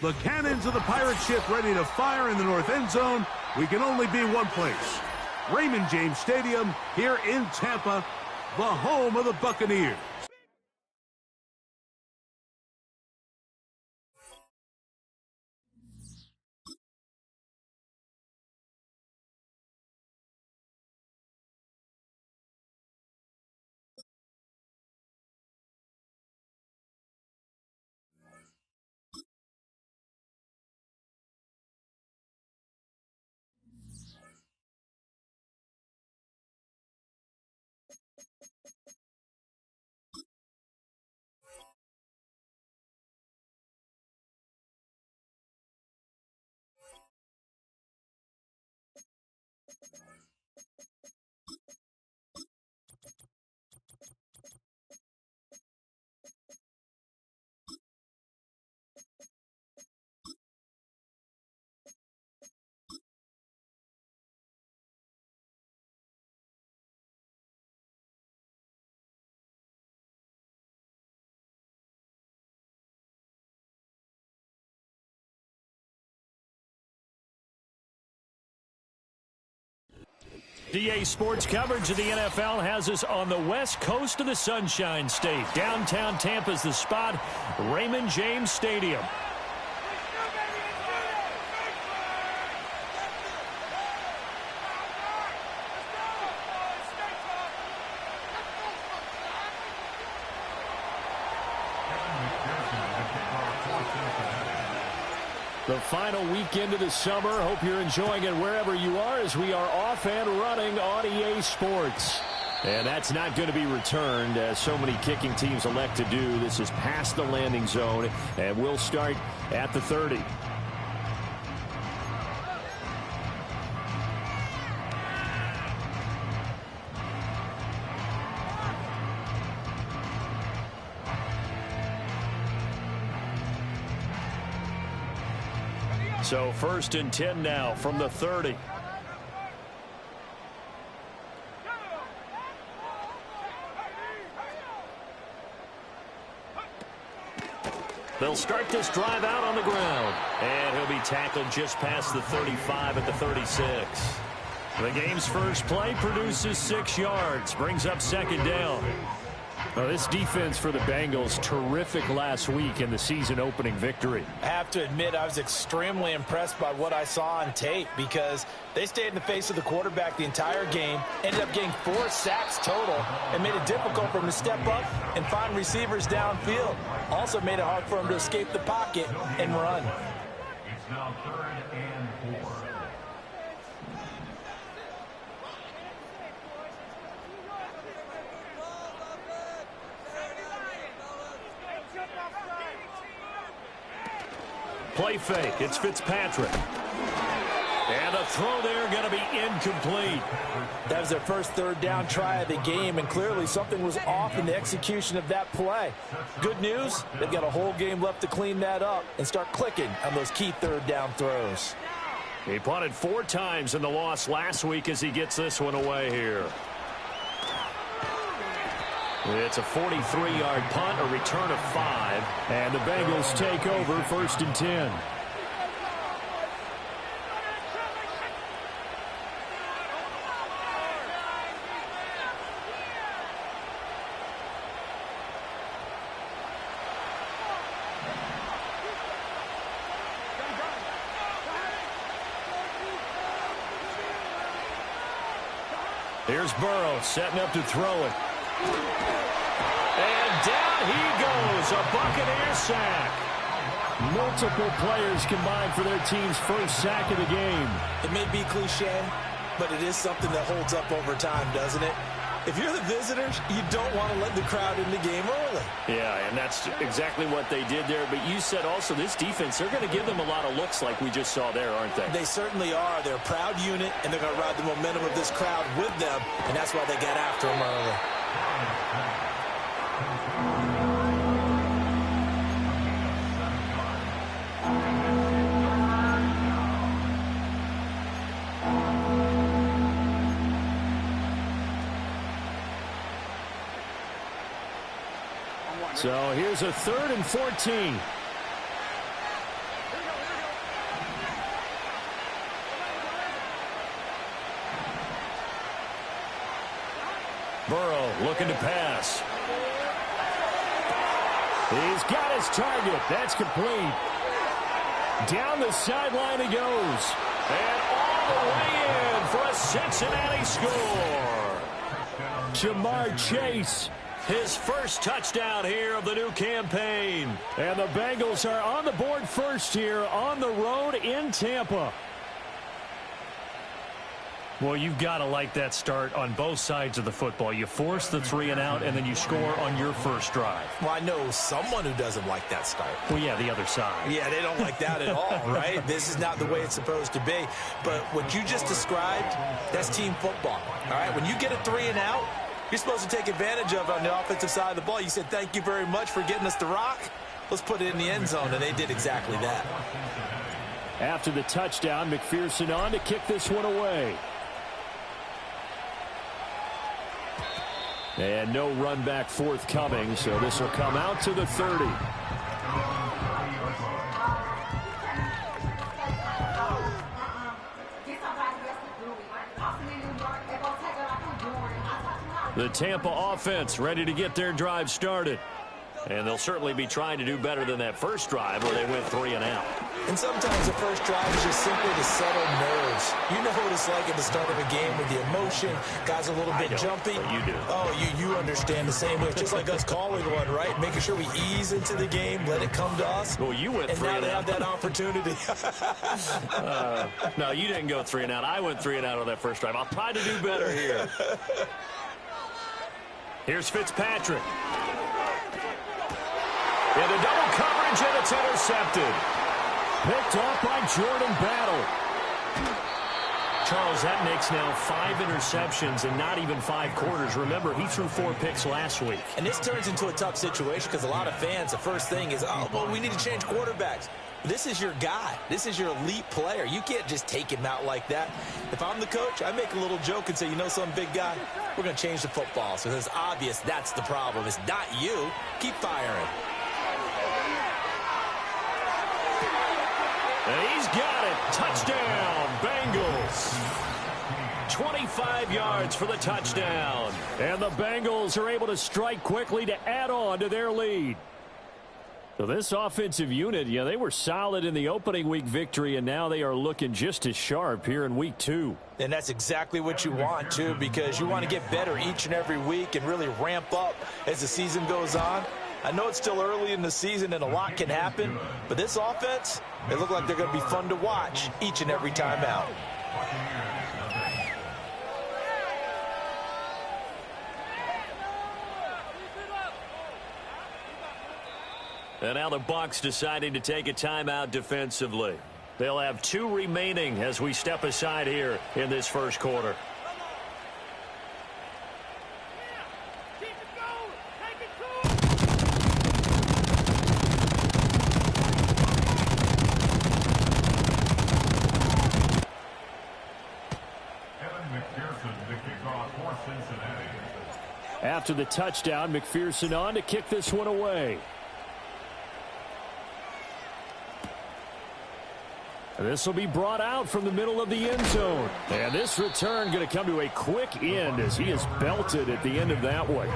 The cannons of the pirate ship ready to fire in the north end zone. We can only be one place. Raymond James Stadium here in Tampa, the home of the Buccaneers. DA Sports coverage of the NFL has us on the west coast of the Sunshine State. Downtown Tampa's the spot, Raymond James Stadium. The final weekend of the summer. Hope you're enjoying it wherever you are as we are off and running on EA Sports. And that's not going to be returned as so many kicking teams elect to do. This is past the landing zone and we'll start at the 30. So 1st and 10 now from the 30. They'll start this drive out on the ground. And he'll be tackled just past the 35 at the 36. The game's first play produces 6 yards. Brings up 2nd down. Well, this defense for the Bengals, terrific last week in the season-opening victory. I have to admit, I was extremely impressed by what I saw on tape because they stayed in the face of the quarterback the entire game, ended up getting 4 sacks total, and made it difficult for him to step up and find receivers downfield. Also made it hard for him to escape the pocket and run. It's now 3rd and 4. Play fake. It's Fitzpatrick. And a throw there going to be incomplete. That was their first 3rd down try of the game, and clearly something was off in the execution of that play. Good news, they've got a whole game left to clean that up and start clicking on those key 3rd down throws. He punted 4 times in the loss last week as he gets this one away here. It's a 43-yard punt, a return of 5. And the Bengals take over 1st and 10. Here's Burrow setting up to throw it. And down he goes, a Buccaneer sack. Multiple players combined for their team's first sack of the game. It may be cliche, but it is something that holds up over time, doesn't it? If you're the visitors, you don't want to let the crowd in the game early. Yeah, and that's exactly what they did there. But you said also this defense, they're going to give them a lot of looks like we just saw there, aren't they? They certainly are. They're a proud unit, and they're going to ride the momentum of this crowd with them, and that's why they got after them early. So here's a 3rd and 14. Burrow looking to pass. He's got his target. That's complete. Down the sideline he goes. And all the way in for a Cincinnati score. Jamar Chase, his first touchdown here of the new campaign. And the Bengals are on the board first here on the road in Tampa. Well, you've got to like that start on both sides of the football. You force the 3 and out, and then you score on your first drive. Well, I know someone who doesn't like that start. Well, yeah, the other side. Yeah, they don't like that at all, right? This is not the way it's supposed to be. But what you just described, that's team football, all right? When you get a 3 and out, you're supposed to take advantage of it on the offensive side of the ball. You said, thank you very much for getting us the rock. Let's put it in the end zone, and they did exactly that. After the touchdown, McPherson on to kick this one away. And no run back forthcoming, so this will come out to the 30. The Tampa offense ready to get their drive started. And they'll certainly be trying to do better than that first drive where they went 3 and out. And sometimes the first drive is just simply to settle nerves. You know what it's like at the start of a game with the emotion. Guys a little bit jumpy. You do. Oh, you understand the same way. It's just like us calling one, right? Making sure we ease into the game, let it come to us. Well, you went 3 and out. And now they have that opportunity. No, you didn't go 3 and out. I went 3 and out on that first drive. I'll try to do better here. Here's Fitzpatrick. Into double coverage, and it's intercepted. Picked off by Jordan Battle. Charles, that makes now 5 interceptions in not even 5 quarters. Remember, he threw 4 picks last week. And this turns into a tough situation because a lot of fans, the first thing is, oh, well, we need to change quarterbacks. This is your guy. This is your elite player. You can't just take him out like that. If I'm the coach, I make a little joke and say, you know something, big guy? We're going to change the football. So it's obvious that's the problem. It's not you. Keep firing. And he's got it. Touchdown, Bengals. 25 yards for the touchdown. And the Bengals are able to strike quickly to add on to their lead. So this offensive unit, yeah, they were solid in the opening week victory, and now they are looking just as sharp here in week 2. And that's exactly what you want, too, because you want to get better each and every week and really ramp up as the season goes on. I know it's still early in the season and a lot can happen, but this offense, they look like they're going to be fun to watch each and every time out. And now the Bucs deciding to take a timeout defensively. They'll have 2 remaining as we step aside here in this first quarter. After the touchdown, McPherson on to kick this one away. This will be brought out from the middle of the end zone. And this return going to come to a quick end as he is belted at the end of that one.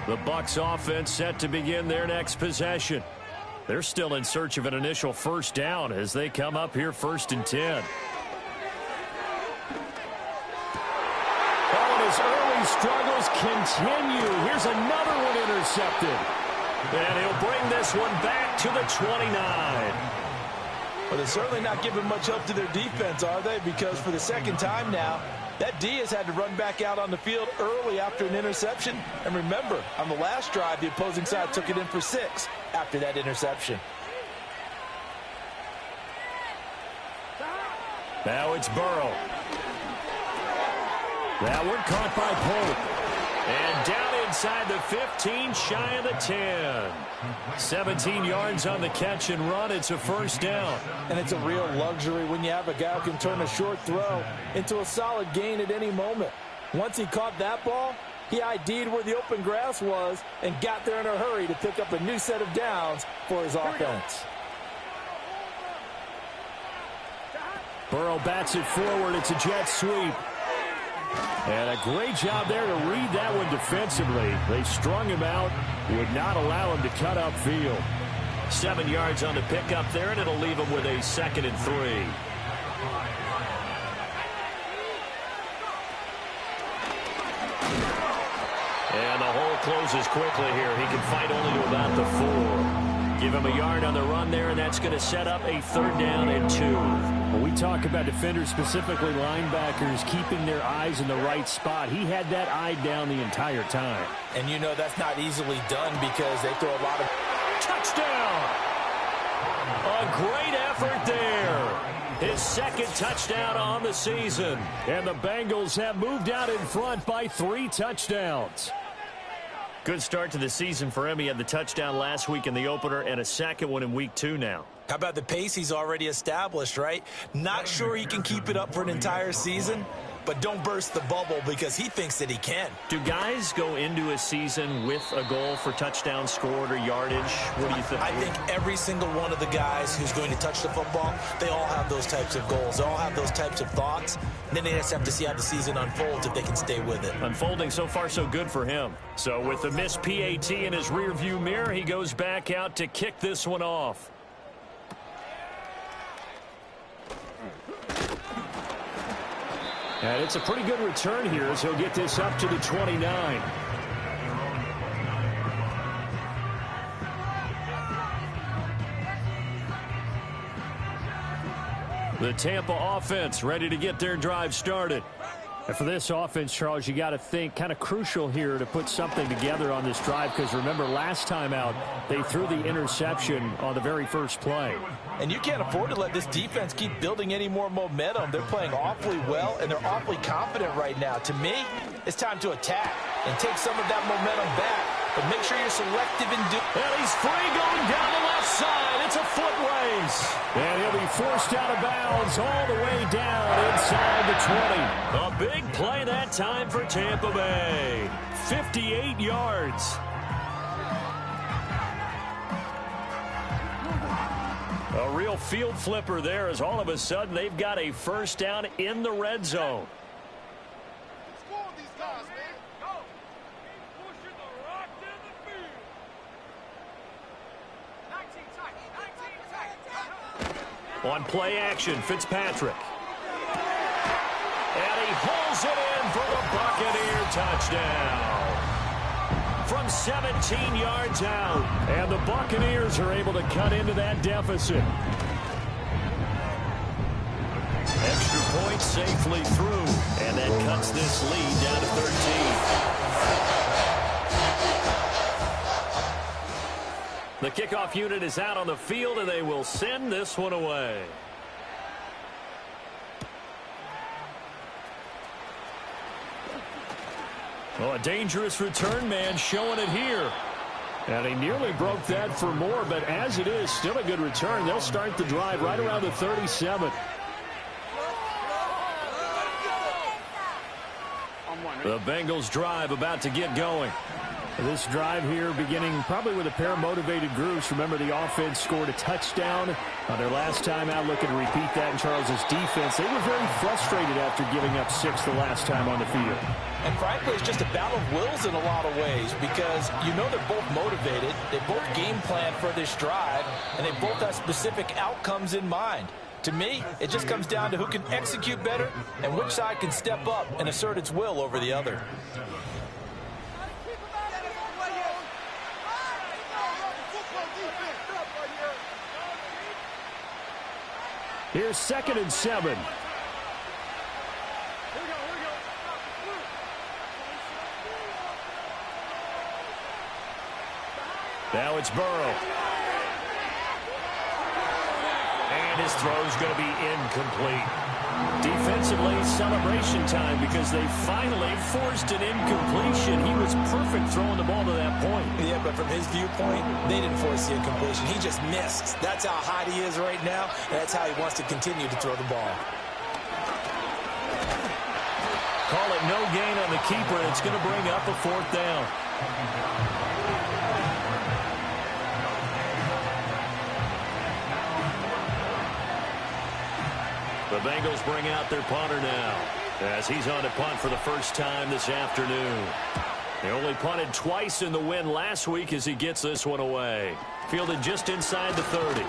The Bucs offense set to begin their next possession. They're still in search of an initial first down as they come up here 1st and 10. His early struggles continue. Here's another one intercepted. And he'll bring this one back to the 29. Well, they're certainly not giving much help to their defense, are they? Because for the second time now, that D has had to run back out on the field early after an interception. And remember, on the last drive, the opposing side took it in for 6 after that interception. Now it's Burrow. That one caught by Pope. And down inside the 15, shy of the 10. 17 yards on the catch and run. It's a first down. And it's a real luxury when you have a guy who can turn a short throw into a solid gain at any moment. Once he caught that ball, He ID'd where the open grass was and got there in a hurry to pick up a new set of downs for his offense. Burrow bats it forward. It's a jet sweep. And a great job there to read that one defensively. They strung him out, would not allow him to cut upfield. 7 yards on the pickup there, and it'll leave him with a 2nd and 3. And the hole closes quickly here. He can fight only to about the 4. Give him a yard on the run there, and that's going to set up a 3rd down and 2. When we talk about defenders, specifically linebackers, keeping their eyes in the right spot, he had that eye down the entire time. And you know that's not easily done because they throw a lot of... Touchdown! A great effort there. His 2nd touchdown on the season. And the Bengals have moved out in front by 3 touchdowns. Good start to the season for him. He had the touchdown last week in the opener and a 2nd one in week 2 now. How about the pace he's already established, right? Not sure he can keep it up for an entire season, but don't burst the bubble because he thinks that he can. Do guys go into a season with a goal for touchdowns scored or yardage? What do you think? I think every single one of the guys who's going to touch the football, they all have those types of goals. They all have those types of thoughts. And then they just have to see how the season unfolds if they can stay with it. Unfolding so far so good for him. So with the missed PAT in his rearview mirror, he goes back out to kick this one off. And it's a pretty good return here as he'll get this up to the 29. The Tampa offense ready to get their drive started. And for this offense, Charles, you got to think kind of crucial here to put something together on this drive because remember last time out they threw the interception on the very first play. And you can't afford to let this defense keep building any more momentum. They're playing awfully well and they're awfully confident right now. To me, it's time to attack and take some of that momentum back. But make sure you're selective in doing. And he's free going down the left side. It's a foot race. And he'll be forced out of bounds all the way down inside the 20. A big play that time for Tampa Bay. 58 yards. A real field flipper there as all of a sudden they've got a 1st down in the red zone. On play action, Fitzpatrick. And he hauls it in for the Buccaneer touchdown. From 17 yards out. And the Buccaneers are able to cut into that deficit. Extra point safely through. And that cuts this lead down to 13. The kickoff unit is out on the field, and they will send this one away. Well, a dangerous return man showing it here. And he nearly broke that for more, but as it is, still a good return. They'll start the drive right around the 37. The Bengals drive about to get going. This drive here beginning probably with a pair of motivated groups. Remember, the offense scored a touchdown on their last time out. Looking to repeat that in Charles's defense. They were very frustrated after giving up 6 the last time on the field. And frankly, it's just a battle of wills in a lot of ways because you know they're both motivated. They both game plan for this drive, and they both have specific outcomes in mind. To me, it just comes down to who can execute better and which side can step up and assert its will over the other. Here's 2nd and 7. Now it's Burrow. And his throw's going to be incomplete. Defensively, celebration time because they finally forced an incompletion. He was perfect throwing the ball to that point. Yeah, but from his viewpoint, they didn't force the incompletion. He just missed. That's how hot he is right now, and that's how he wants to continue to throw the ball. Called call it no gain on the keeper, and it's going to bring up a 4th down. The Bengals bring out their punter now, as he's on to punt for the first time this afternoon. He only punted twice in the win last week as he gets this one away. Fielded just inside the 30.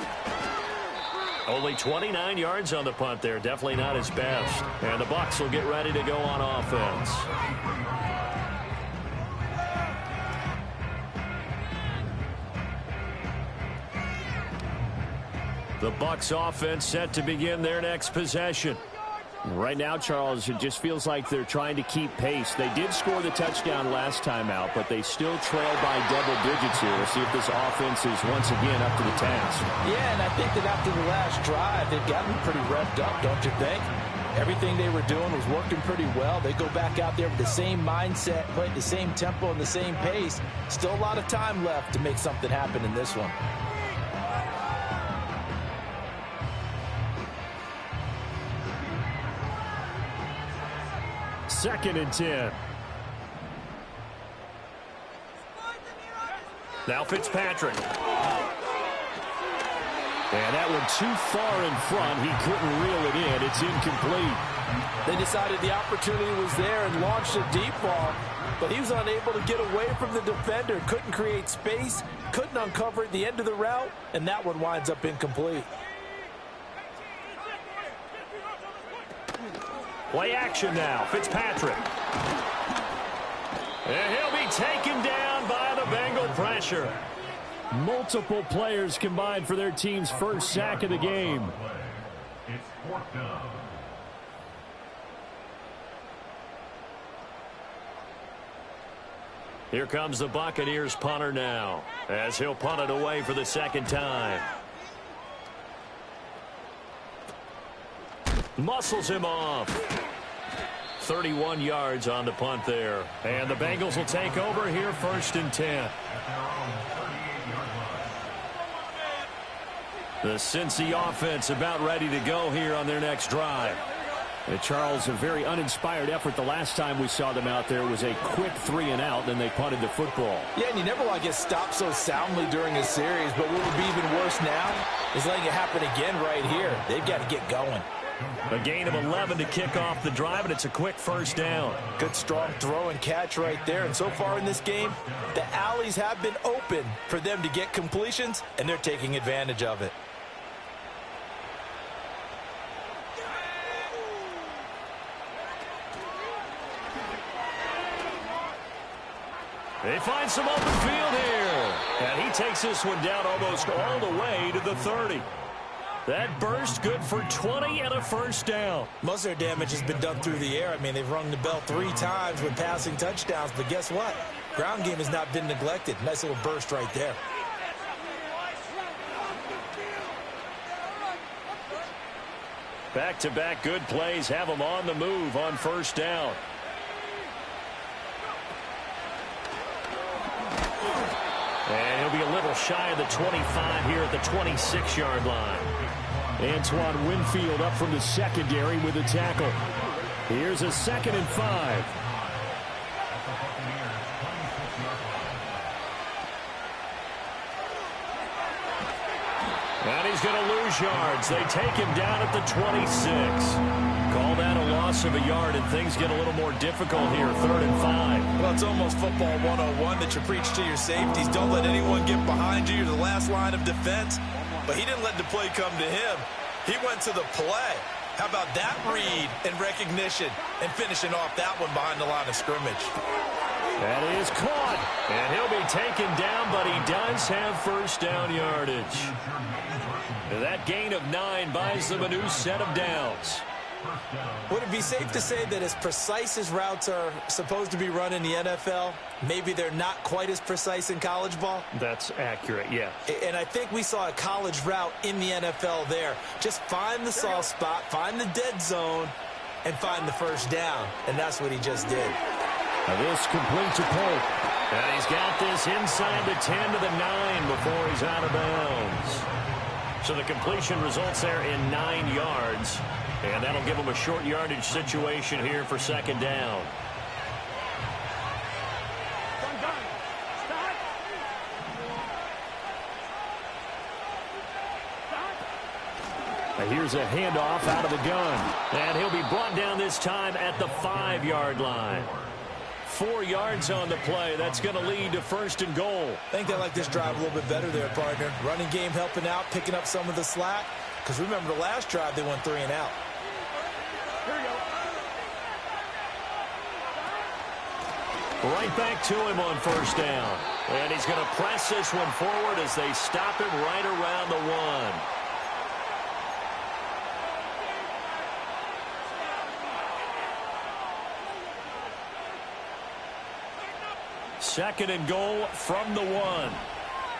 Only 29 yards on the punt there. Definitely not his best. And the Bucs will get ready to go on offense. The Bucs offense set to begin their next possession. Right now, Charles, it just feels like they're trying to keep pace. They did score the touchdown last time out, but they still trail by double digits here. We'll see if this offense is once again up to the task. Yeah, and I think that after the last drive, they've gotten pretty revved up, don't you think? Everything they were doing was working pretty well. They go back out there with the same mindset, play at the same tempo and the same pace. Still a lot of time left to make something happen in this one. Second and 10. Now Fitzpatrick. And that one too far in front. He couldn't reel it in. It's incomplete. They decided the opportunity was there and launched a deep ball, but he was unable to get away from the defender. Couldn't create space, couldn't uncover at the end of the route, and that one winds up incomplete. Play action now. Fitzpatrick. And he'll be taken down by the Bengal pressure. Multiple players combined for their team's first sack of the game. It's 4th down. Here comes the Buccaneers punter now, as he'll punt it away for the second time. Muscles him off. 31 yards on the punt there. And the Bengals will take over here, 1st and 10. The Cincy offense about ready to go here on their next drive. Charles, a very uninspired effort. The last time we saw them out there was a quick 3-and-out, then they punted the football. Yeah, and you never want to get stopped so soundly during a series, but what would be even worse now is letting it happen again right here. They've got to get going. A gain of 11 to kick off the drive, and it's a quick 1st down. Good, strong throw and catch right there. And so far in this game, the alleys have been open for them to get completions, and they're taking advantage of it. They find some open field here. And he takes this one down almost all the way to the 30. That burst good for 20 and a 1st down. Most of their damage has been done through the air. I mean, they've rung the bell 3 times with passing touchdowns, but guess what? Ground game has not been neglected. Nice little burst right there. Back-to-back good plays have them on the move on 1st down. And he'll be a little shy of the 25 here at the 26-yard line. Antoine Winfield up from the secondary with a tackle. Here's a 2nd and 5. And he's going to lose yards. They take him down at the 26. Call that a loss of a yard, and things get a little more difficult here, 3rd and 5. Well, it's almost football 101 that you preach to your safeties. Don't let anyone get behind you. You're the last line of defense. But he didn't let the play come to him. He went to the play. How about that read and recognition and finishing off that one behind the line of scrimmage? That is caught. And he'll be taken down, but he does have 1st down yardage. That gain of 9 buys them a new set of downs. Would it be safe to say that as precise as routes are supposed to be run in the NFL, maybe they're not quite as precise in college ball? That's accurate, yeah. And I think we saw a college route in the NFL there. Just find the soft spot, find the dead zone, and find the 1st down. And that's what he just did. This complete to Pope. And he's got this inside the 10 to the 9 before he's out of bounds. So the completion results there in 9 yards. And that'll give them a short yardage situation here for second down. Here's a handoff out of the gun. And he'll be brought down this time at the 5-yard line. 4 yards on the play. That's going to lead to first and goal. I think they like this drive a little bit better there, partner. Running game helping out, picking up some of the slack. Because remember, the last drive, they went 3 and out. Here we go. Right back to him on first down. And he's going to press this one forward as they stop him right around the 1. Second and goal from the 1. Here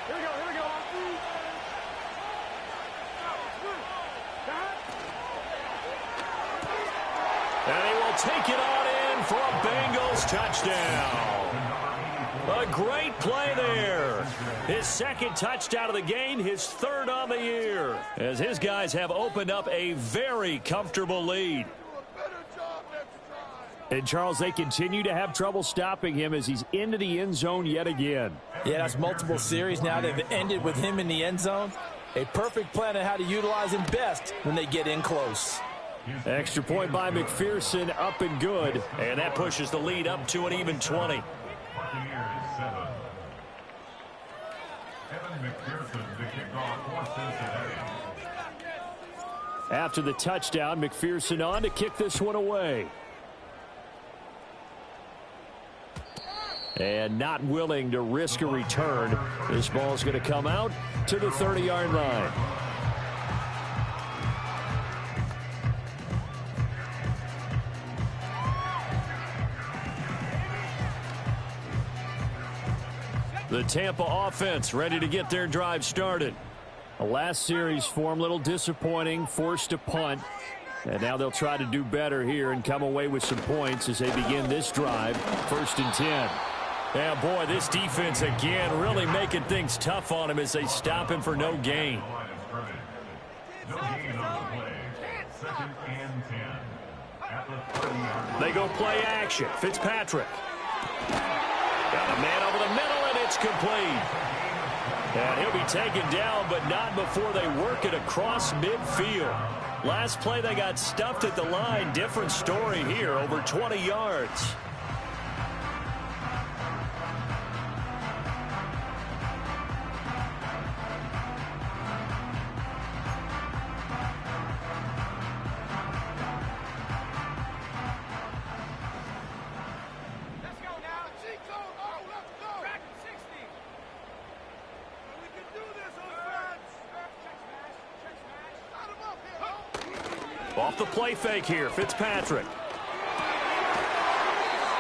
we go, here we go. And he will take it on in for a Bengals touchdown. A great play there. His second touchdown of the game, his 3rd on the year. As his guys have opened up a very comfortable lead. And, Charles, they continue to have trouble stopping him as he's into the end zone yet again. Yeah, that's multiple series now. They've ended with him in the end zone. A perfect plan on how to utilize him best when they get in close. Extra point by McPherson, up and good. And that pushes the lead up to an even 20. After the touchdown, McPherson on to kick this one away. And not willing to risk a return. This ball's going to come out to the 30-yard line. The Tampa offense ready to get their drive started. The last series for him, a little disappointing, forced a punt. And now they'll try to do better here and come away with some points as they begin this drive. 1st and 10. Yeah, boy, this defense again really making things tough on him as they stop him for no gain. They go play action. Fitzpatrick. Got a man over the middle, and it's complete. And he'll be taken down, but not before they work it across midfield. Last play, they got stuffed at the line. Different story here, over 20 yards. Off the play fake here, Fitzpatrick.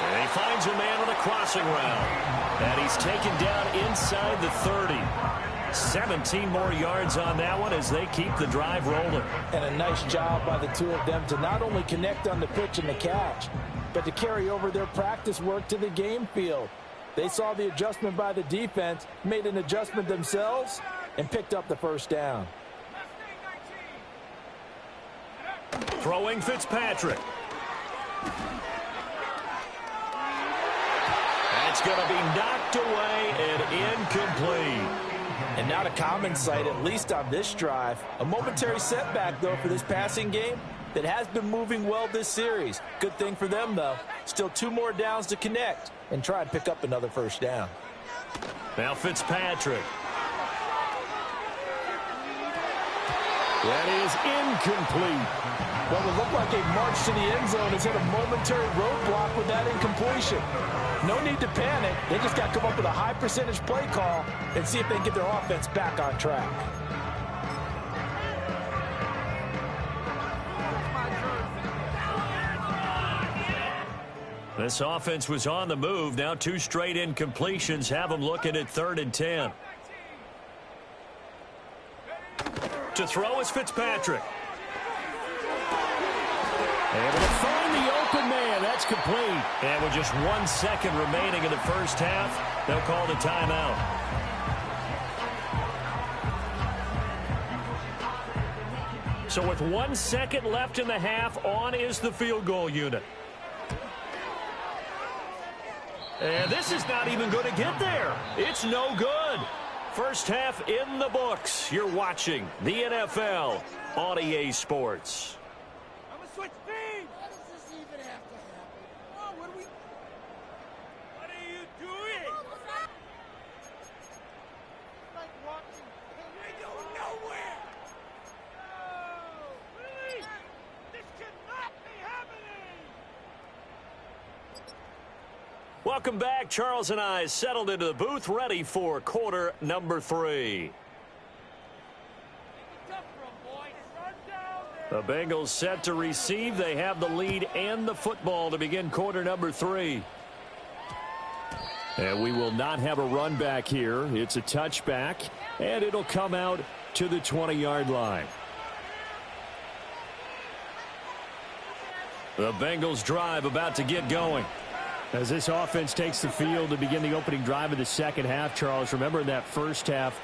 And he finds a man on the crossing route. And he's taken down inside the 30. 17 more yards on that one as they keep the drive rolling. And a nice job by the two of them to not only connect on the pitch and the catch, but to carry over their practice work to the game field. They saw the adjustment by the defense, made an adjustment themselves, and picked up the first down. Throwing Fitzpatrick. That's going to be knocked away and incomplete. And not a common sight, at least on this drive. A momentary setback, though, for this passing game that has been moving well this series. Good thing for them, though. Still 2 more downs to connect and try and pick up another first down. Now Fitzpatrick. That is incomplete. Well, it looked like a march to the end zone has hit a momentary roadblock with that incompletion. No need to panic. They just got to come up with a high percentage play call and see if they can get their offense back on track. This offense was on the move. Now 2 straight incompletions have them looking at 3rd and 10. To throw is Fitzpatrick. Able to find the open man. That's complete. And with just 1 second remaining in the first half, they'll call the timeout. So with 1 second left in the half, on is the field goal unit. And this is not even going to get there. It's no good. First half in the books. You're watching the NFL on EA Sports. I'm going to switch teams. Why does this even have to happen? Oh, what are you doing? Like watching. We go nowhere. No. Really? This cannot be happening. Welcome back. Charles and I settled into the booth, ready for quarter number 3. The Bengals set to receive. They have the lead and the football to begin quarter number 3. And we will not have a run back here. It's a touchback, and it'll come out to the 20-yard line. The Bengals drive about to get going. As this offense takes the field to begin the opening drive of the second half, Charles, remember in that first half,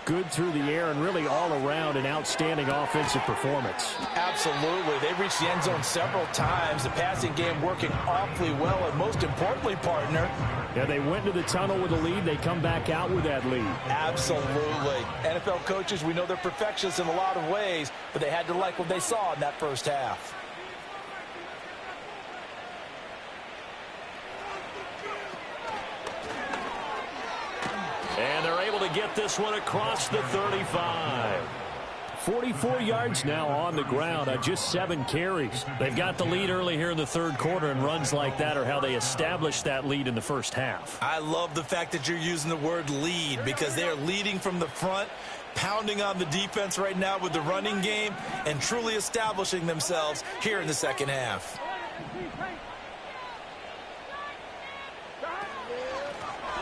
good through the air and really all around an outstanding offensive performance. Absolutely. They reached the end zone several times. The passing game working awfully well, and most importantly, partner. Yeah, they went into the tunnel with a lead. They come back out with that lead. Absolutely. NFL coaches, we know they're perfectionists in a lot of ways, but they had to like what they saw in that first half. And they're able to get this one across the 35. 44 yards now on the ground on just 7 carries. They've got the lead early here in the third quarter, and runs like that are how they established that lead in the first half. I love the fact that you're using the word lead, because they are leading from the front, pounding on the defense right now with the running game, and truly establishing themselves here in the second half.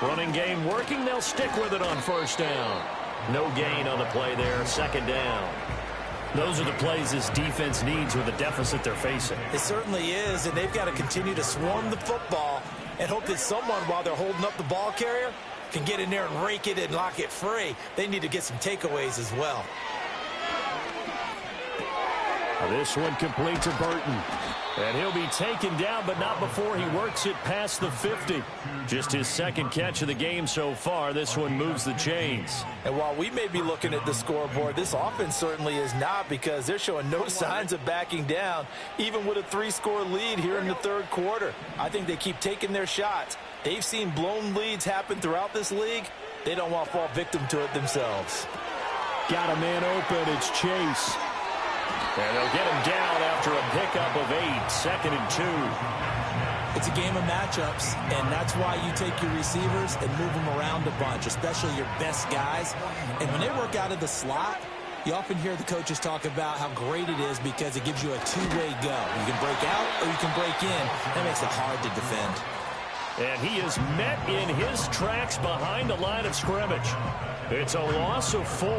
Running game working. They'll stick with it on first down. No gain on the play there. Second down. Those are the plays this defense needs with the deficit they're facing. It certainly is, and they've got to continue to swarm the football and hope that someone, while they're holding up the ball carrier, can get in there and rake it and lock it free. They need to get some takeaways as well. This one complete to Burton. And he'll be taken down, but not before he works it past the 50. Just his second catch of the game so far. This one moves the chains. And while we may be looking at the scoreboard, this offense certainly is not, because they're showing no signs of backing down, even with a 3-score lead here in the third quarter. I think they keep taking their shots. They've seen blown leads happen throughout this league. They don't want to fall victim to it themselves. Got a man open. It's Chase. And they'll get him down after a pickup of 8, 2nd and 2. It's a game of matchups, and that's why you take your receivers and move them around a bunch, especially your best guys. And when they work out of the slot, you often hear the coaches talk about how great it is because it gives you a two-way go. You can break out or you can break in. That makes it hard to defend. And he is met in his tracks behind the line of scrimmage. It's a loss of 4.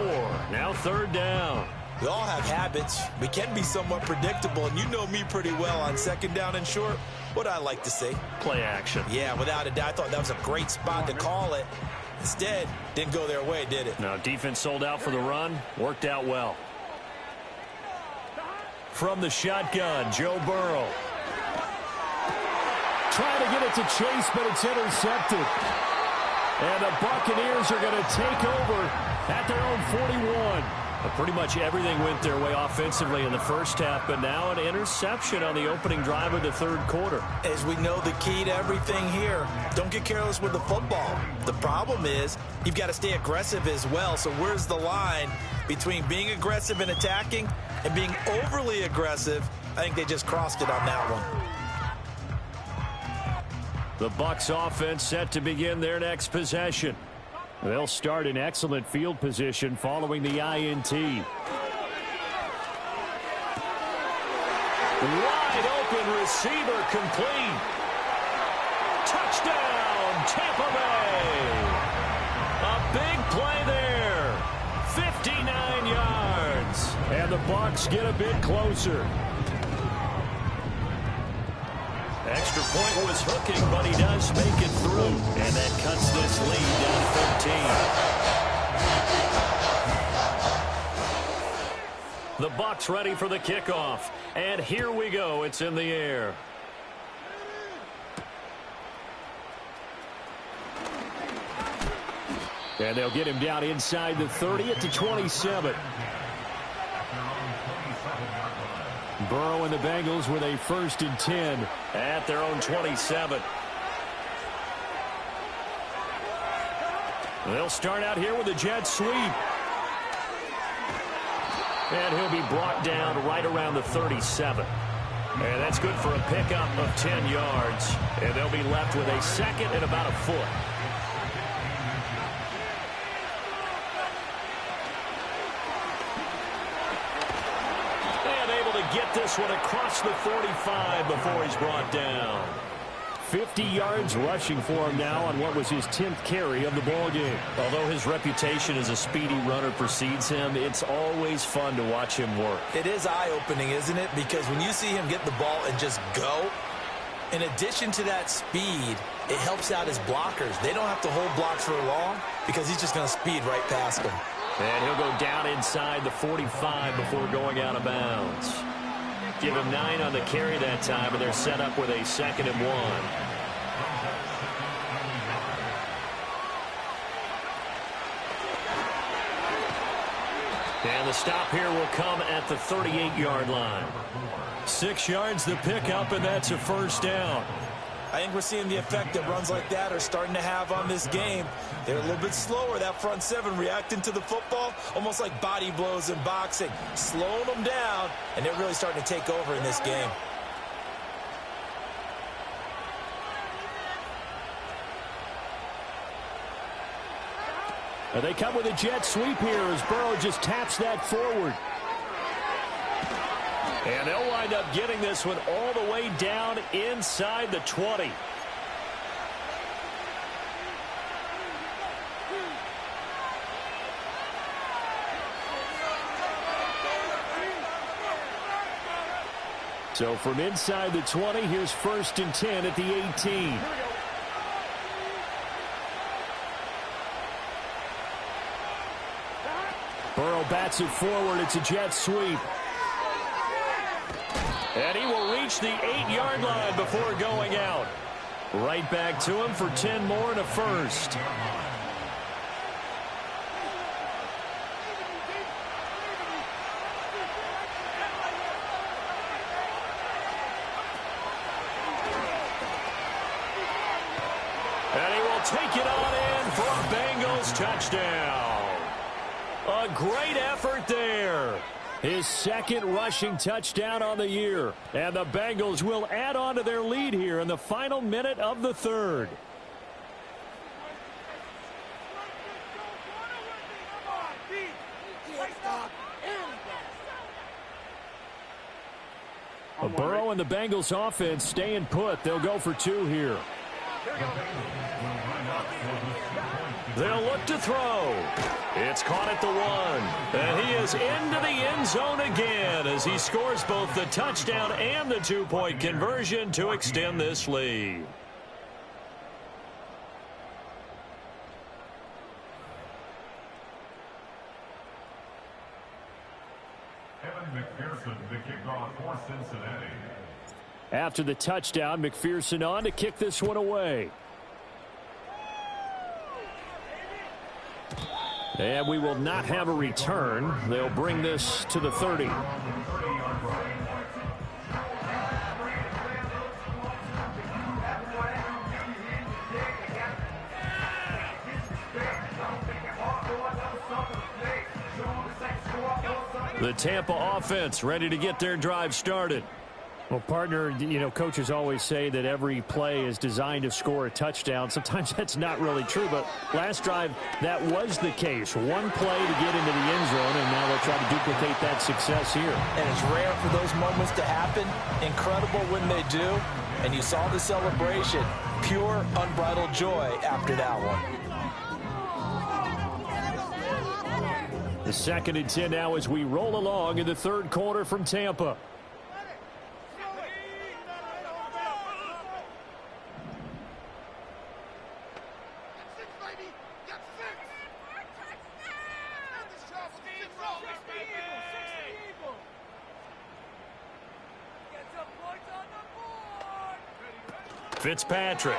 Now third down. We all have habits. We can be somewhat predictable, and you know me pretty well on second down and short. What I like to say? Play action. Yeah, without a doubt. I thought that was a great spot to call it. Instead, didn't go their way, did it? No, defense sold out for the run. Worked out well. From the shotgun, Joe Burrow. Trying to get it to Chase, but it's intercepted. And the Buccaneers are going to take over at their own 41. Pretty much everything went their way offensively in the first half, but now an interception on the opening drive of the third quarter. As we know, the key to everything here, don't get careless with the football. The problem is you've got to stay aggressive as well. So where's the line between being aggressive and attacking and being overly aggressive? I think they just crossed it on that one. The Bucs offense set to begin their next possession. They'll start in excellent field position following the INT. Wide open receiver complete. Touchdown, Tampa Bay. A big play there. 59 yards. And the Bucs get a bit closer. Extra point was hooking, but he does make it through. And that cuts this lead down 13. The Bucs ready for the kickoff. And here we go. It's in the air. And they'll get him down inside the 30 at the 27. Burrow and the Bengals with a 1st and 10 at their own 27. They'll start out here with a jet sweep. And he'll be brought down right around the 37. And that's good for a pickup of 10 yards. And they'll be left with a 2nd and about a foot. And able to get this one across the 45 before he's brought down. 50 yards rushing for him now on what was his 10th carry of the ball game. Although his reputation as a speedy runner precedes him, it's always fun to watch him work. It is eye-opening, isn't it? Because when you see him get the ball and just go, in addition to that speed, it helps out his blockers. They don't have to hold blocks for long because he's just going to speed right past them. And he'll go down inside the 45 before going out of bounds. Give him 9 on the carry that time, and they're set up with a 2nd and 1. And the stop here will come at the 38-yard line. 6 yards the pickup, and that's a 1st down. I think we're seeing the effect that runs like that are starting to have on this game. They're a little bit slower, that front 7, reacting to the football, almost like body blows in boxing, slowing them down, and they're really starting to take over in this game. And they come with a jet sweep here as Burrow just taps that forward. And they'll wind up getting this one all the way down inside the 20. So from inside the 20, here's 1st and 10 at the 18. Burrow bats it forward. It's a jet sweep. And he will reach the 8-yard line before going out. Right back to him for 10 more and a 1st. And he will take it on in for a Bengals touchdown. A great effort there. His 2nd rushing touchdown on the year. And the Bengals will add on to their lead here in the final minute of the 3rd. Burrow and the Bengals offense staying put. They'll go for 2 here. They'll look to throw. It's caught at the 1. And he is into the end zone again as he scores both the touchdown and the 2-point conversion to extend this lead. McPherson, the kickoff for Cincinnati. After the touchdown, McPherson on to kick this one away. And we will not have a return. They'll bring this to the 30. The Tampa offense ready to get their drive started. Well, partner, you know, coaches always say that every play is designed to score a touchdown. Sometimes that's not really true, but last drive, that was the case. One play to get into the end zone, and now they'll try to duplicate that success here. And it's rare for those moments to happen. Incredible when they do. And you saw the celebration. Pure, unbridled joy after that one. The 2nd and 10 now as we roll along in the 3rd quarter from Tampa. Fitzpatrick.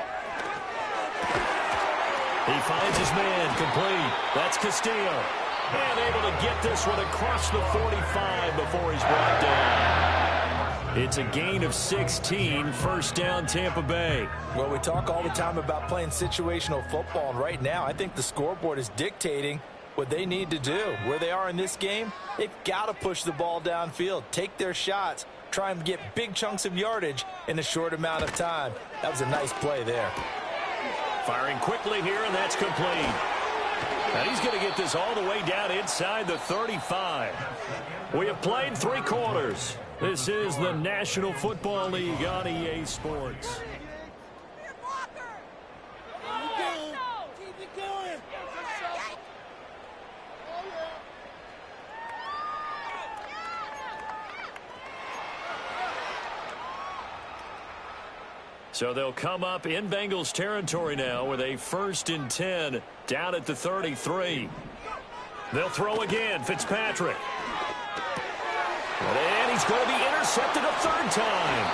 He finds his man complete. That's Castillo. And able to get this one across the 45 before he's brought down. It's a gain of 16, first down Tampa Bay. Well, we talk all the time about playing situational football, and right now I think the scoreboard is dictating what they need to do. Where they are in this game, they've got to push the ball downfield, take their shots, try and get big chunks of yardage in a short amount of time. That was a nice play there. Firing quickly here, and that's complete. Now he's going to get this all the way down inside the 35. We have played 3 quarters. This is the National Football League on EA Sports. Keep it going. So they'll come up in Bengals territory now with a 1st and 10 down at the 33. They'll throw again. Fitzpatrick. And he's going to be intercepted a 3rd time.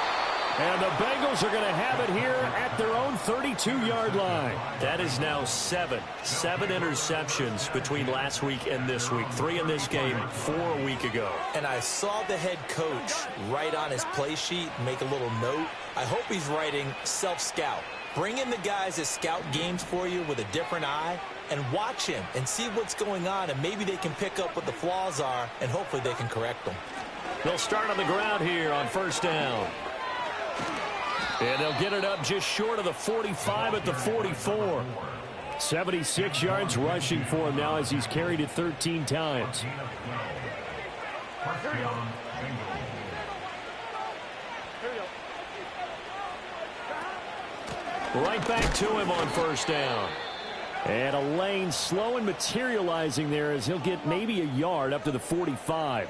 And the Bengals are going to have it here at their own 32-yard line. That is now 7 interceptions between last week and this week. 3 in this game, 4 a week ago. And I saw the head coach write on his play sheet, make a little note. I hope he's writing self-scout. Bring in the guys that scout games for you with a different eye and watch him and see what's going on, and maybe they can pick up what the flaws are, and hopefully they can correct them. They'll start on the ground here on 1st down. And they'll get it up just short of the 45 at the 44. 76 yards rushing for him now as he's carried it 13 times. Right back to him on 1st down. And a lane slow and materializing there as he'll get maybe a yard up to the 45.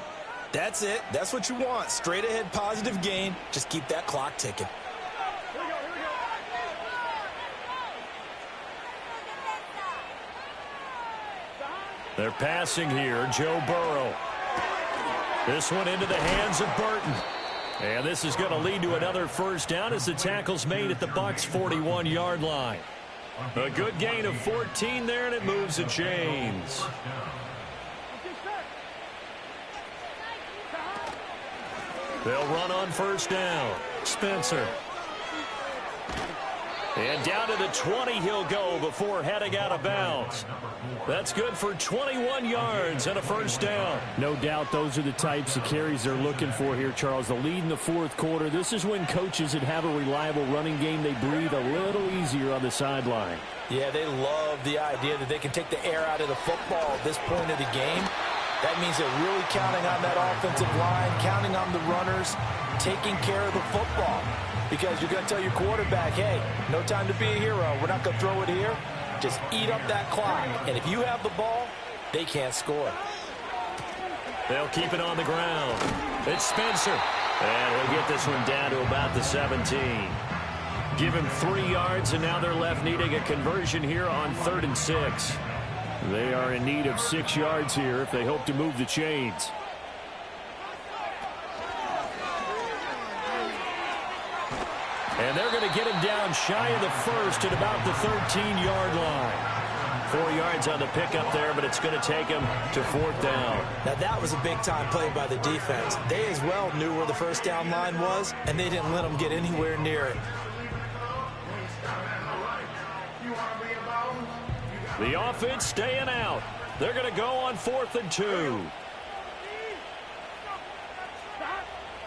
That's it. That's what you want. Straight ahead positive gain. Just keep that clock ticking. They're passing here. Joe Burrow. This one into the hands of Burton. And this is going to lead to another 1st down as the tackle's made at the Bucs' 41-yard line. A good gain of 14 there, and it moves the chains. They'll run on 1st down. Spencer. And down to the 20 he'll go before heading out of bounds. That's good for 21 yards and a 1st down. No doubt those are the types of carries they're looking for here, Charles. The lead in the 4th quarter. This is when coaches that have a reliable running game, they breathe a little easier on the sideline. Yeah, they love the idea that they can take the air out of the football at this point of the game. That means they're really counting on that offensive line, counting on the runners, taking care of the football. Because you're going to tell your quarterback, hey, no time to be a hero. We're not going to throw it here. Just eat up that clock. And if you have the ball, they can't score. They'll keep it on the ground. It's Spencer. And we'll get this one down to about the 17. Give him 3 yards, and now they're left needing a conversion here on 3rd and 6. They are in need of 6 yards here if they hope to move the chains. And they're going to get him down shy of the 1st at about the 13-yard line. 4 yards on the pickup there, but it's going to take him to 4th down. Now that was a big-time play by the defense. They as well knew where the 1st down line was, and they didn't let them get anywhere near it. The offense staying out. They're going to go on 4th and 2.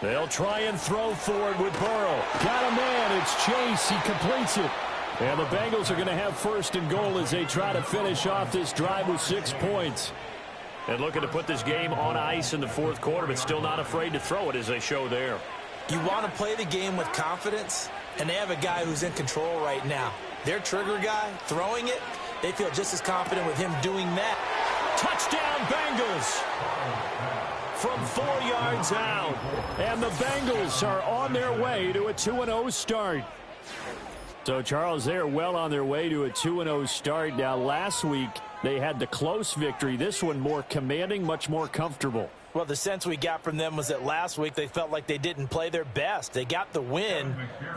They'll try and throw forward with Burrow. Got a man. It's Chase. He completes it. And the Bengals are going to have 1st and goal as they try to finish off this drive with 6 points. And looking to put this game on ice in the 4th quarter, but still not afraid to throw it as they show there. You want to play the game with confidence, and they have a guy who's in control right now. Their trigger guy throwing it, they feel just as confident with him doing that. Touchdown, Bengals! From 4 yards out. And the Bengals are on their way to a 2-0 start. So, Charles, they're well on their way to a 2-0 start. Now, last week, they had the close victory. This one more commanding, much more comfortable. Well, the sense we got from them was that last week they felt like they didn't play their best. They got the win,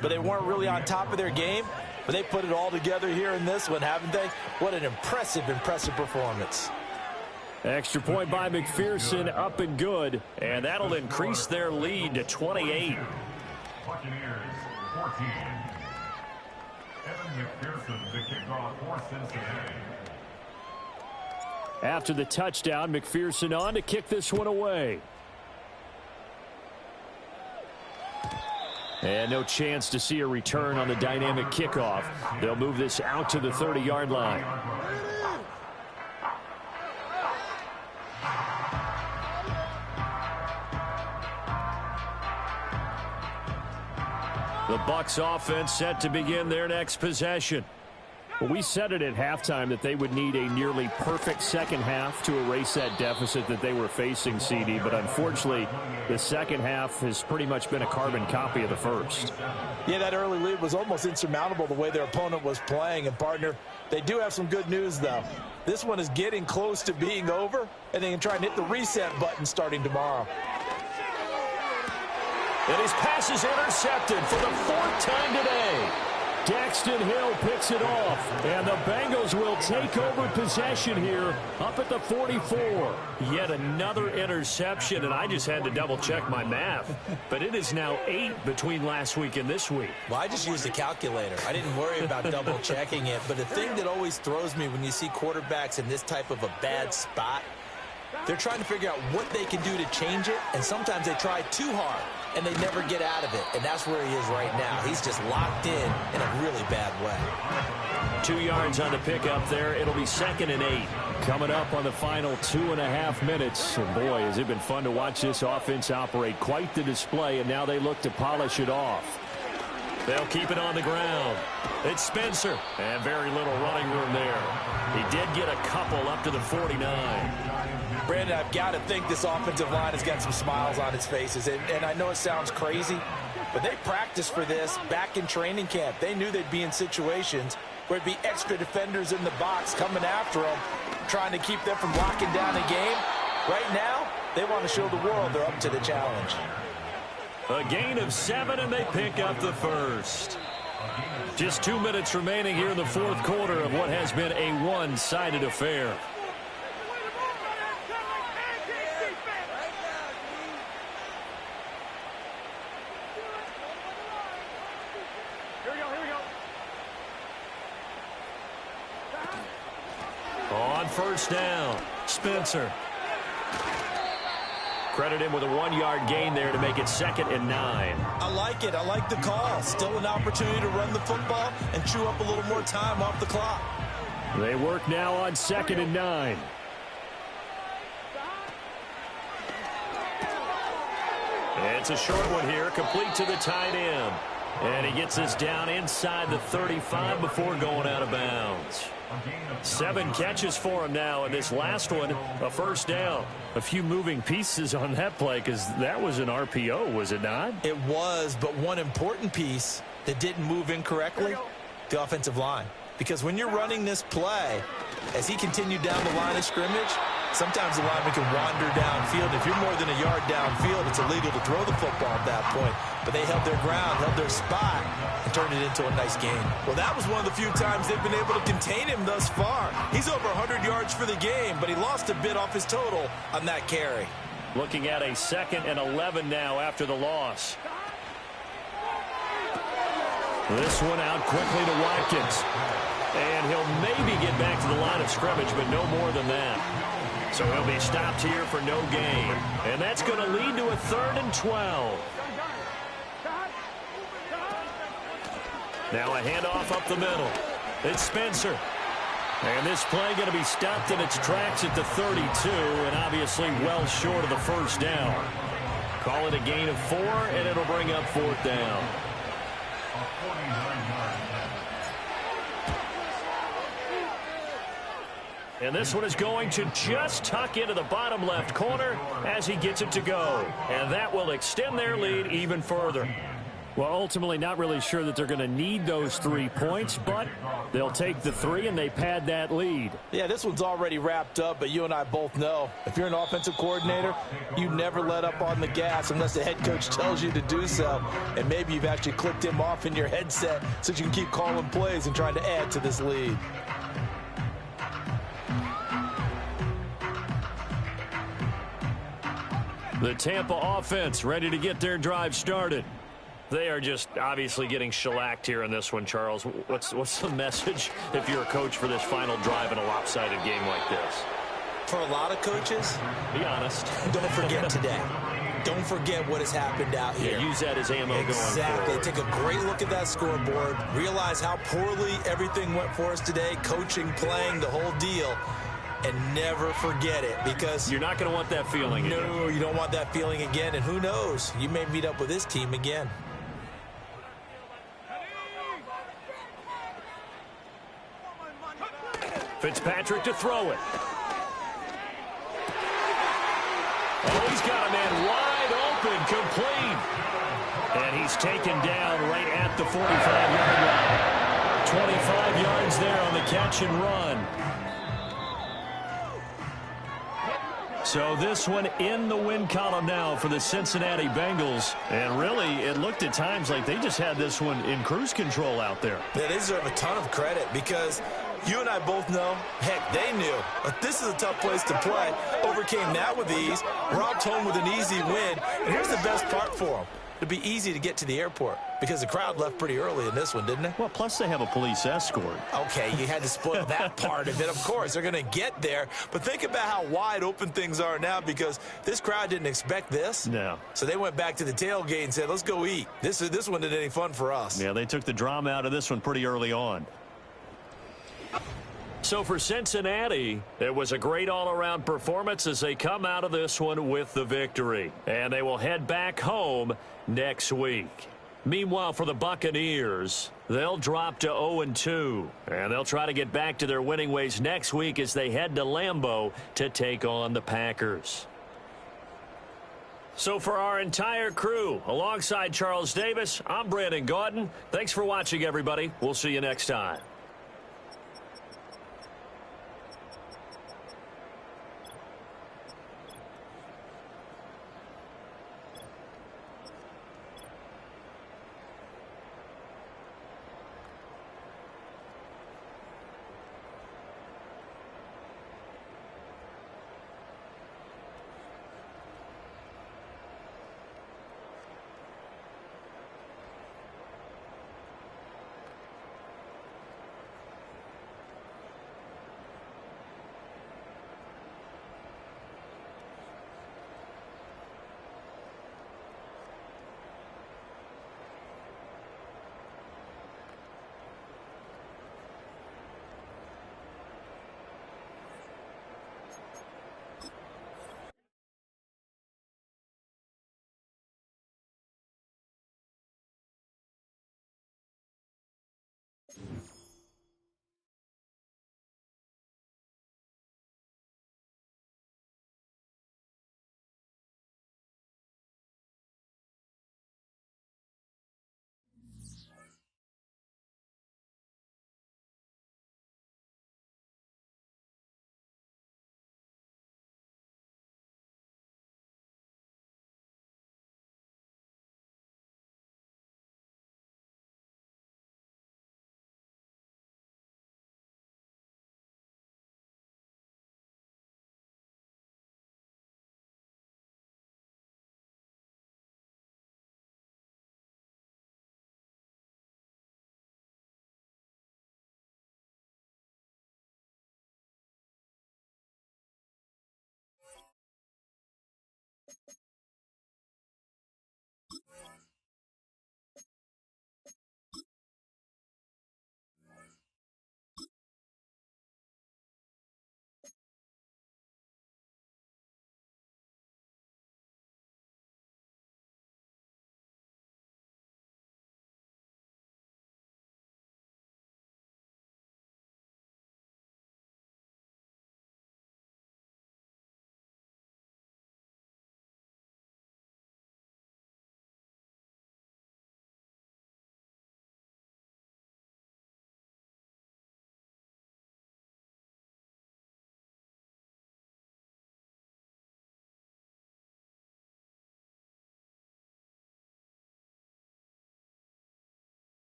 but they weren't really on top of their game. But they put it all together here in this one, haven't they? What an impressive, impressive performance. Extra point by McPherson, up and good. And that'll increase their lead to 28. Buccaneers 14. Evan McPherson to kick off for Cincinnati. After the touchdown, McPherson on to kick this one away. And no chance to see a return on the dynamic kickoff. They'll move this out to the 30-yard line. The Bucs offense set to begin their next possession. Well, we said it at halftime that they would need a nearly perfect second half to erase that deficit that they were facing, CD. But unfortunately, the second half has pretty much been a carbon copy of the first. Yeah, that early lead was almost insurmountable the way their opponent was playing. And, partner, they do have some good news, though. This one is getting close to being over, and they can try and hit the reset button starting tomorrow. And his pass is intercepted for the 4th time today. Daxton Hill picks it off, and the Bengals will take over possession here up at the 44. Yet another interception, and I just had to double-check my math. But it is now 8 between last week and this week. Well, I just used a calculator. I didn't worry about double-checking it. But the thing that always throws me when you see quarterbacks in this type of a bad spot, they're trying to figure out what they can do to change it, and sometimes they try too hard, and they never get out of it. And that's where he is right now. He's just locked in a really bad way. 2 yards on the pickup there. It'll be 2nd and 8. Coming up on the final 2.5 minutes. And boy, has it been fun to watch this offense operate. Quite the display, and now they look to polish it off. They'll keep it on the ground. It's Spencer, and very little running room there. He did get a couple up to the 49. Brandon, I've got to think this offensive line has got some smiles on its faces. And I know it sounds crazy, but they practiced for this back in training camp. They knew they'd be in situations where it'd be extra defenders in the box coming after them, trying to keep them from locking down a game. Right now, they want to show the world they're up to the challenge. A gain of 7, and they pick up the first. Just 2 minutes remaining here in the 4th quarter of what has been a one-sided affair. On first down, Spencer. Credit him with a 1-yard gain there to make it 2nd and 9. I like it. I like the call. Still an opportunity to run the football and chew up a little more time off the clock. They work now on 2nd and 9. It's a short one here, complete to the tight end. And he gets us down inside the 35 before going out of bounds. 7 catches for him now, and this last one, a first down. A few moving pieces on that play, because that was an RPO, was it not? It was, but one important piece that didn't move incorrectly, the offensive line. Because when you're running this play, as he continued down the line of scrimmage, sometimes the lineman can wander downfield. If you're more than a yard downfield, it's illegal to throw the football at that point. But they held their ground, held their spot, and turned it into a nice game. Well, that was one of the few times they've been able to contain him thus far. He's over 100 yards for the game, but he lost a bit off his total on that carry. Looking at a 2nd and 11 now after the loss. This one out quickly to Watkins. And he'll maybe get back to the line of scrimmage, but no more than that. So he'll be stopped here for no gain. And that's going to lead to a 3rd and 12. Now a handoff up the middle. It's Spencer. And this play going to be stopped in its tracks at the 32, and obviously well short of the first down. Call it a gain of 4, and it'll bring up 4th down. And this one is going to just tuck into the bottom left corner as he gets it to go. And that will extend their lead even further. Well, ultimately, not really sure that they're going to need those 3 points, but they'll take the 3 and they pad that lead. Yeah, this one's already wrapped up, but you and I both know if you're an offensive coordinator, you never let up on the gas unless the head coach tells you to do so. And maybe you've actually clicked him off in your headset so you can keep calling plays and trying to add to this lead. The Tampa offense ready to get their drive started. They are just obviously getting shellacked here in this one, Charles. What's the message if you're a coach for this final drive in a lopsided game like this? For a lot of coaches, be honest. Don't forget today. Don't forget what has happened out here. Yeah, use that as ammo going forward. Exactly. Take a great look at that scoreboard. Realize how poorly everything went for us today. Coaching, playing, the whole deal. And never forget it, because you're not going to want that feeling again. No, you don't want that feeling again. And who knows? You may meet up with this team again. Fitzpatrick to throw it. Oh, he's got a man wide open, complete. And he's taken down right at the 45-yard line. 25 yards there on the catch and run. So this one in the win column now for the Cincinnati Bengals. And really, it looked at times like they just had this one in cruise control out there. They deserve a ton of credit, because you and I both know, heck, they knew. This is a tough place to play. Overcame that with ease. Robbed home with an easy win. And here's the best part for them. It'd be easy to get to the airport, because the crowd left pretty early in this one, didn't it? Well, plus they have a police escort. Okay, you had to spoil that part of it. Of course, they're going to get there. But think about how wide open things are now, because this crowd didn't expect this. No. So they went back to the tailgate and said, let's go eat. This one isn't any fun for us. Yeah, they took the drama out of this one pretty early on. So for Cincinnati, it was a great all-around performance as they come out of this one with the victory. And they will head back home next week. Meanwhile, for the Buccaneers, they'll drop to 0-2. And they'll try to get back to their winning ways next week as they head to Lambeau to take on the Packers. So for our entire crew, alongside Charles Davis, I'm Brandon Gaudin. Thanks for watching, everybody. We'll see you next time.